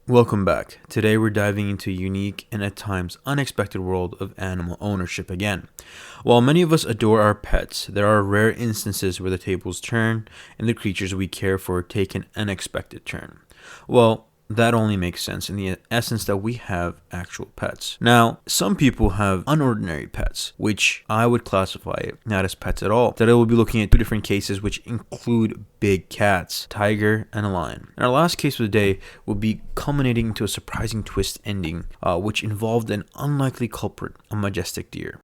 Welcome back. Today we're diving into a unique and at times unexpected world of animal ownership again. While many of us adore our pets, there are rare instances where the tables turn and the creatures we care for take an unexpected turn. Well, that only makes sense in the essence that we have actual pets. Now, some people have unordinary pets, which I would classify not as pets at all. Today we'll be looking at two different cases which include big cats, tiger and a lion. And our last case of the day will be culminating into a surprising twist ending, which involved an unlikely culprit, a majestic deer.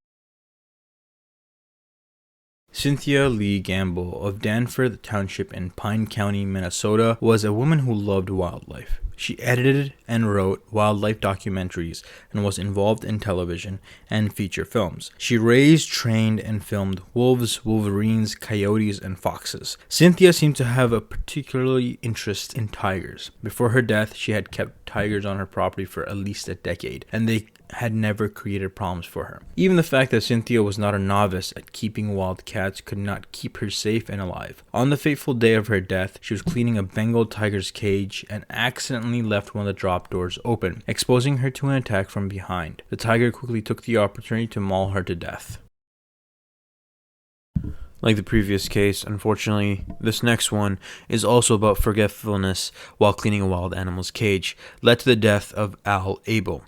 Cynthia Lee Gamble of Danforth Township in Pine County, Minnesota, was a woman who loved wildlife. She edited and wrote wildlife documentaries and was involved in television and feature films. She raised, trained, and filmed wolves, wolverines, coyotes, and foxes. Cynthia seemed to have a particular interest in tigers. Before her death, she had kept tigers on her property for at least a decade, and they had never created problems for her. Even the fact that Cynthia was not a novice at keeping wild cats could not keep her safe and alive. On the fateful day of her death, she was cleaning a Bengal tiger's cage and accidentally left one of the drop doors open, exposing her to an attack from behind. The tiger quickly took the opportunity to maul her to death. Like the previous case, unfortunately, this next one is also about forgetfulness while cleaning a wild animal's cage, led to the death of Al Abel.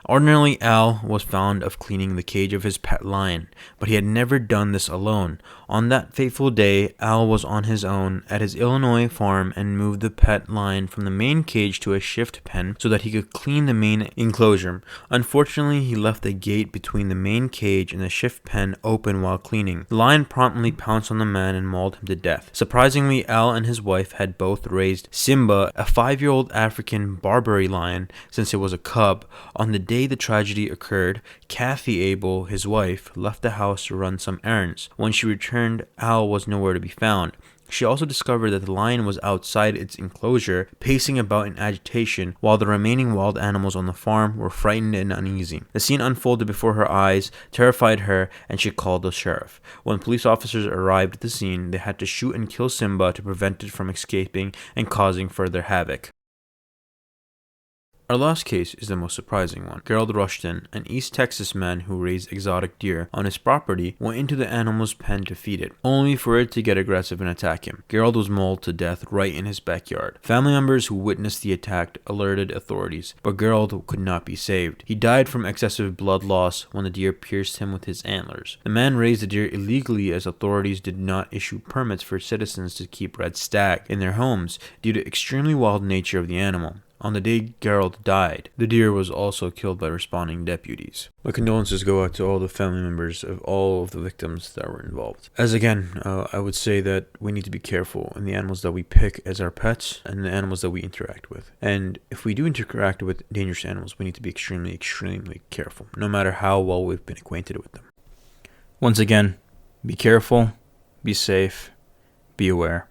Ordinarily, Al was fond of cleaning the cage of his pet lion, but he had never done this alone. On that fateful day, Al was on his own at his Illinois farm and moved the pet lion from the main cage to a shift pen so that he could clean the main enclosure. Unfortunately, he left the gate between the main cage and the shift pen open while cleaning. The lion promptly pounced on the man and mauled him to death. Surprisingly, Al and his wife had both raised Simba, a 5-year-old African Barbary lion, since it was a cub. On the day the tragedy occurred, Kathy Abel, his wife, left the house to run some errands. When she returned, Al was nowhere to be found. She also discovered that the lion was outside its enclosure, pacing about in agitation, while the remaining wild animals on the farm were frightened and uneasy. The scene unfolded before her eyes, terrified her, and she called the sheriff. When police officers arrived at the scene, they had to shoot and kill Simba to prevent it from escaping and causing further havoc. Our last case is the most surprising one. Gerald Rushton, an East Texas man who raised exotic deer on his property, went into the animal's pen to feed it, only for it to get aggressive and attack him. Gerald was mauled to death right in his backyard. Family members who witnessed the attack alerted authorities, but Gerald could not be saved. He died from excessive blood loss when the deer pierced him with his antlers. The man raised the deer illegally as authorities did not issue permits for citizens to keep red stag in their homes due to extremely wild nature of the animal. On the day Gerald died, the deer was also killed by responding deputies. My condolences go out to all the family members of all of the victims that were involved. As again, I would say that we need to be careful in the animals that we pick as our pets and the animals that we interact with. And if we do interact with dangerous animals, we need to be extremely, extremely careful, no matter how well we've been acquainted with them. Once again, be careful, be safe, be aware.